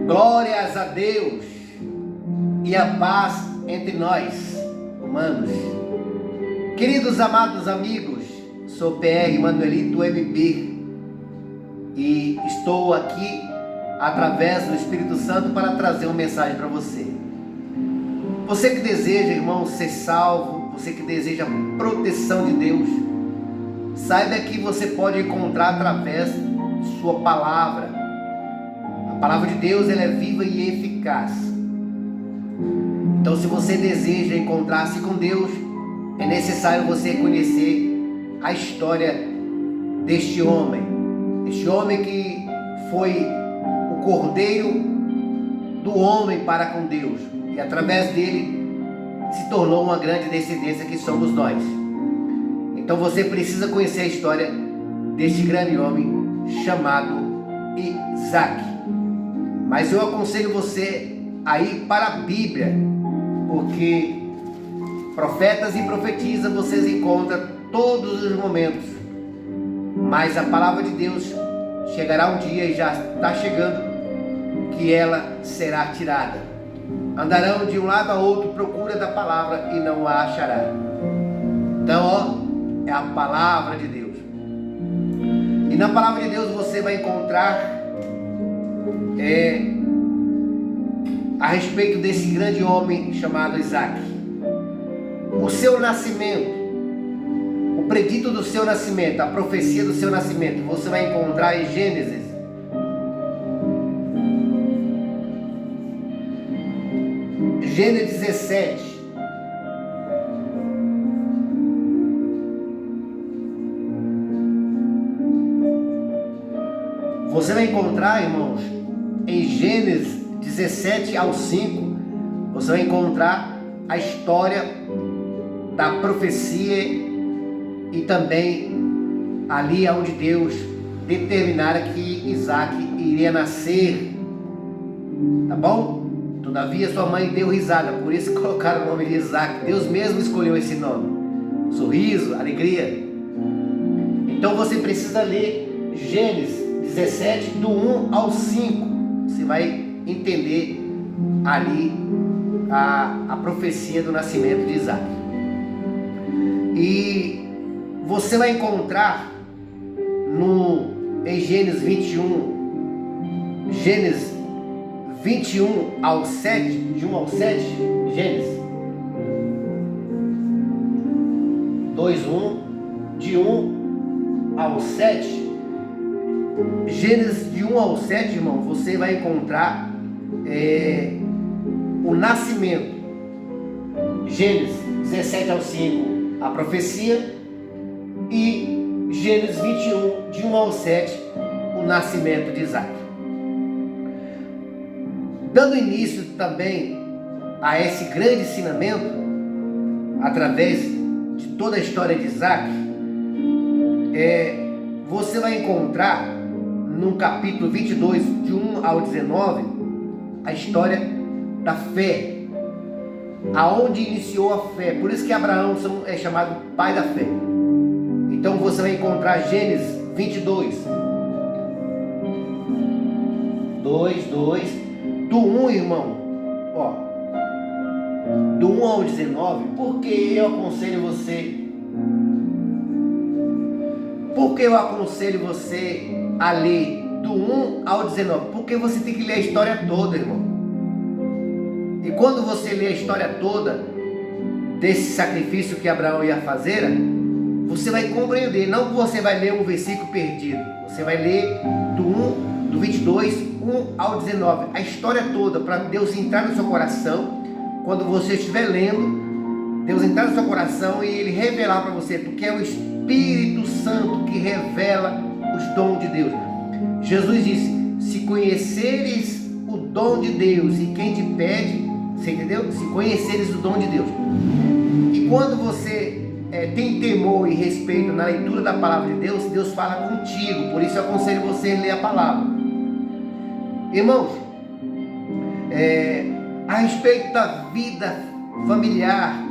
Glórias a Deus e a paz entre nós, humanos. Queridos amados amigos, sou PR Manuelito MB e estou aqui através do Espírito Santo para trazer uma mensagem para você. Você que deseja, irmão, ser salvo, você que deseja a proteção de Deus, saiba que você pode encontrar através de sua palavra. A palavra de Deus, ela é viva e eficaz. Então, se você deseja encontrar-se com Deus, é necessário você conhecer a história deste homem que foi o cordeiro do homem para com Deus, e através dele se tornou uma grande descendência que somos nós. Então você precisa conhecer a história deste grande homem chamado Isaac. Mas eu aconselho você a ir para a Bíblia, porque profetas e profetisas vocês encontram todos os momentos, mas a palavra de Deus chegará um dia, e já está chegando, que ela será tirada. Andarão de um lado a outro à procura da palavra e não a achará. Então, é a palavra de Deus. E na palavra de Deus você vai encontrar a respeito desse grande homem chamado Isaac. O seu nascimento, o predito do seu nascimento, a profecia do seu nascimento, você vai encontrar em Gênesis. Gênesis 17. Você vai encontrar, irmãos, em Gênesis 17 ao 5, você vai encontrar a história da profecia e também ali onde Deus determinara que Isaac iria nascer, tá bom? Todavia sua mãe deu risada, por isso colocaram o nome de Isaac. Deus mesmo escolheu esse nome, sorriso, alegria. Então você precisa ler Gênesis 17 do 1 ao 5, você vai entender ali a profecia do nascimento de Isaac. E você vai encontrar em Gênesis 21 ao 7, de 1 ao 7, Gênesis 2:1, de 1 ao 7, Gênesis de 1 ao 7, irmão, você vai encontrar o nascimento. Gênesis 17 ao 5, a profecia, e Gênesis 21, de 1 ao 7, o nascimento de Isaac. Dando início também a esse grande ensinamento, através de toda a história de Isaac, você vai encontrar no capítulo 22, de 1 ao 19, a história da fé, aonde iniciou a fé. Por isso que Abraão é chamado pai da fé. Então você vai encontrar Gênesis 22, 2, do 1, irmão, do 1 ao 19, porque eu aconselho você a ler do 1 ao 19, porque você tem que ler a história toda, irmão. E quando você lê a história toda desse sacrifício que Abraão ia fazer, você vai compreender. Não que você vai ler um versículo perdido, você vai ler do 22, 1 ao 19, a história toda, para Deus entrar no seu coração. Quando você estiver lendo, Deus entrar no seu coração e Ele revelar para você, porque é o Espírito Santo que revela os dons de Deus. Jesus disse: se conheceres o dom de Deus e quem te pede, você entendeu? Se conheceres o dom de Deus. E quando você tem temor e respeito na leitura da palavra de Deus, Deus fala contigo. Por isso eu aconselho você a ler a palavra. Irmãos, a respeito da vida familiar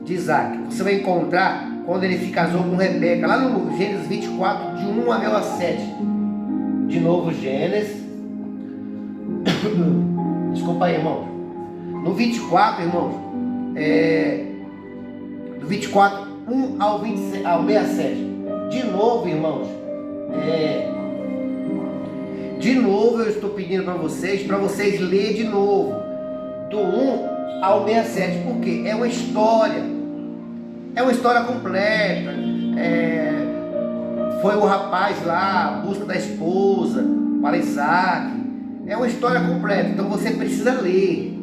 de Isaac, você vai encontrar quando ele se casou com Rebeca, lá no Gênesis 24, de 1 a 7. De novo Gênesis Desculpa aí, irmãos. No 24, irmãos, do 24, 1 ao 67. De novo, irmãos, de novo eu estou pedindo para vocês lerem de novo, do 1 ao 67, porque é uma história completa. Foi o rapaz lá, a busca da esposa para Isaac, é uma história completa, então você precisa ler.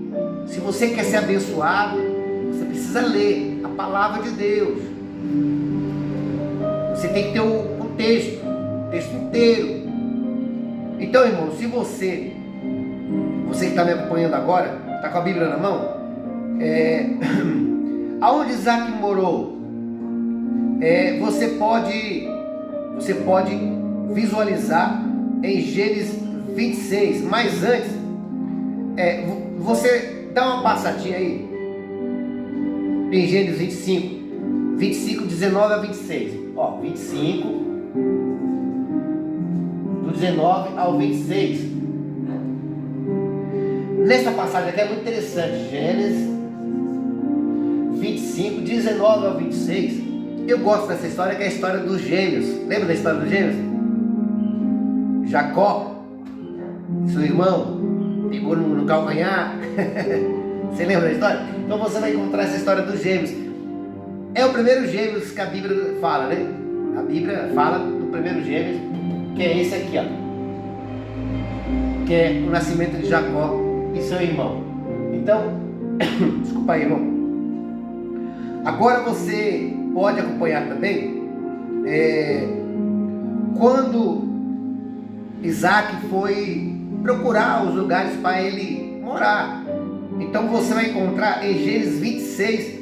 Se você quer ser abençoado, você precisa ler a palavra de Deus. Você tem que ter o texto inteiro. Então, irmão, se você que está me acompanhando agora, está com a Bíblia na mão, aonde Isaac morou, você pode visualizar em Gênesis 26, mas antes, você dá uma passadinha aí em Gênesis 25, 19 a 26. 25, do 19 ao 26. Nessa passagem aqui é muito interessante. Gênesis 25, 19 ao 26. Eu gosto dessa história, que é a história dos gêmeos. Lembra da história dos gêmeos? Jacó, seu irmão, pegou no calcanhar. Você lembra da história? Então você vai encontrar essa história dos gêmeos. É o primeiro gêmeos que a Bíblia fala, né? A Bíblia fala do primeiro gêmeos, que é esse aqui, ó, que é o nascimento de Jacó e seu irmão. Então, desculpa aí, irmão. Agora você pode acompanhar também quando Isaac foi procurar os lugares para ele morar. Então você vai encontrar em Gênesis 26,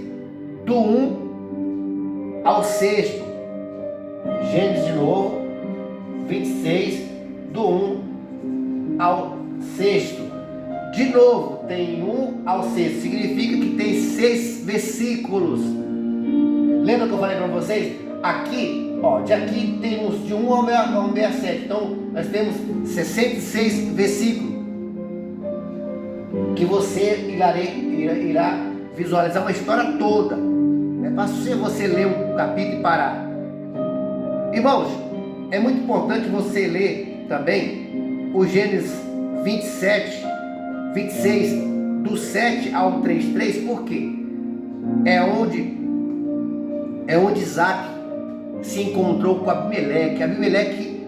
do 1 ao 6. Gênesis de novo, 26, do 1 ao 6. De novo, tem 1 ao 6. Significa que tem 6 versículos. Lembra que eu falei para vocês? Aqui, de aqui temos de 1 ao 67. Então, nós temos 66 versículos que você irá visualizar uma história toda. Não é para você ler um capítulo e parar. Irmãos, é muito importante você ler também o Gênesis 27, 26, do 7 ao 3, porque é onde Isaac se encontrou com Abimeleque. Abimeleque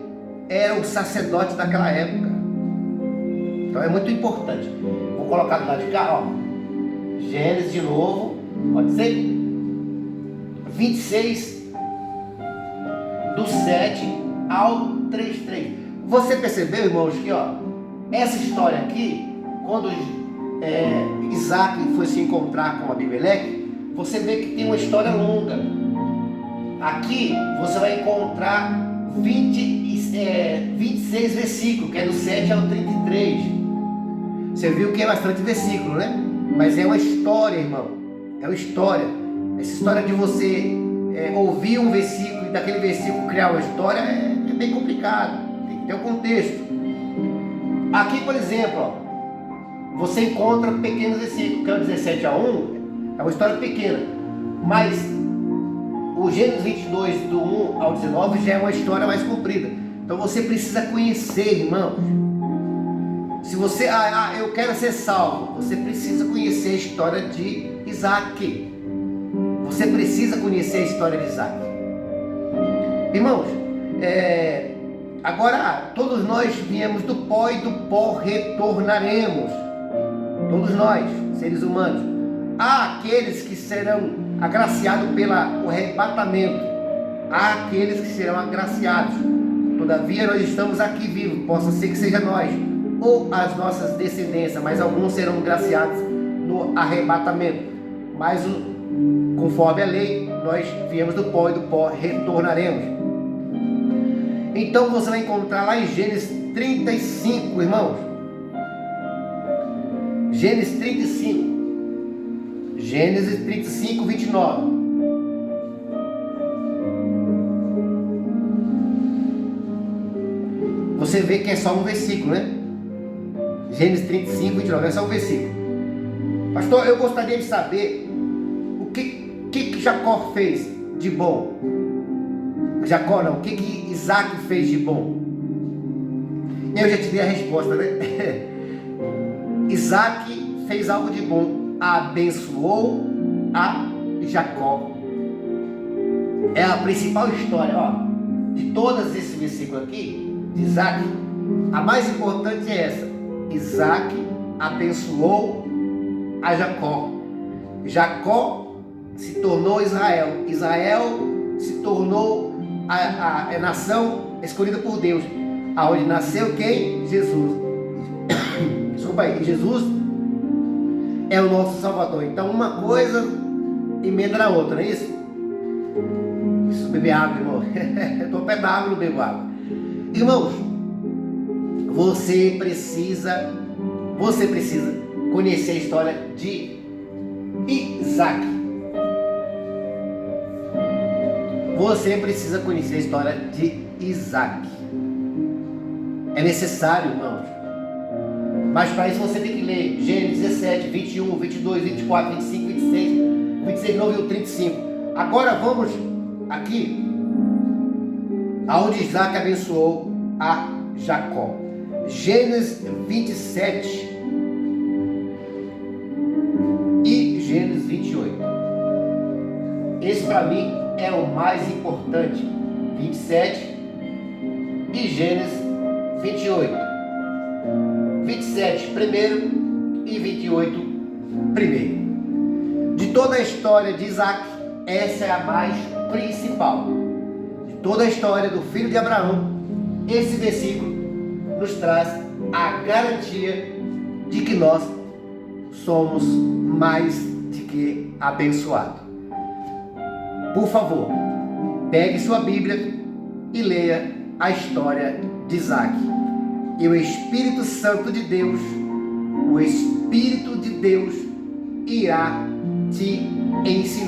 era o sacerdote daquela época. Então é muito importante. Vou colocar do lado de cá, Gênesis de novo, pode ser? 26, do 7 ao 3. Você percebeu, irmãos, que essa história aqui, quando Isaac foi se encontrar com Abimeleque, você vê que tem uma história longa. Aqui você vai encontrar 26 versículos, que é do 7 ao 33. Você viu que é bastante versículo, né? Mas é uma história, irmão. É uma história. Essa história de você ouvir um versículo e daquele versículo criar uma história é bem complicado. Tem que ter um contexto. Aqui, por exemplo, você encontra pequenos versículos, que é o 17 a 1, é uma história pequena. Mas o Gênesis 22, do 1 ao 19, já é uma história mais comprida. Então você precisa conhecer, irmãos. Se você, eu quero ser salvo, você precisa conhecer a história de Isaac. Você precisa conhecer a história de Isaac. Irmãos, agora todos nós viemos do pó e do pó retornaremos. Todos nós, seres humanos. Há aqueles que serão agraciados pelo arrebatamento. Há aqueles que serão agraciados. Todavia nós estamos aqui vivos. Possa ser que seja nós ou as nossas descendências, mas alguns serão graciados no arrebatamento. Mas conforme a lei, nós viemos do pó e do pó retornaremos. Então você vai encontrar lá em Gênesis 35, irmãos. Gênesis 35. Gênesis 35, 29. Você vê que é só um versículo, né? Gênesis 35, 29, esse é o versículo. Pastor, eu gostaria de saber o que Jacó fez de bom. Jacó não, o que Isaac fez de bom? Eu já te dei a resposta, né? Isaac fez algo de bom, abençoou a Jacó. É a principal história, ó, de todas esses versículos aqui, de Isaac. A mais importante é essa: Isaac abençoou a Jacó. Jacó se tornou Israel. Israel se tornou a nação escolhida por Deus. Aonde nasceu quem? Jesus. Desculpa aí, Jesus é o nosso Salvador. Então uma coisa emenda na outra, não é isso? Preciso beber água, irmão. Eu estou pé d'água, não bebo água. Irmãos, você precisa conhecer a história de Isaac. Você precisa conhecer a história de Isaac. É necessário, irmãos. Mas para isso você tem que ler Gênesis 17, 21, 22, 24, 25, 26, 26, 9 e 35. Agora vamos aqui aonde Isaac abençoou a Jacó. Gênesis 27 e Gênesis 28. Esse para mim é o mais importante. 27 e Gênesis 28. 27 primeiro e 28 primeiro. De toda a história de Isaac, essa é a mais principal. De toda a história do filho de Abraão, esse versículo nos traz a garantia de que nós somos mais de que abençoados. Por favor, pegue sua Bíblia e leia a história de Isaac. E o Espírito Santo de Deus, o Espírito de Deus irá te ensinar.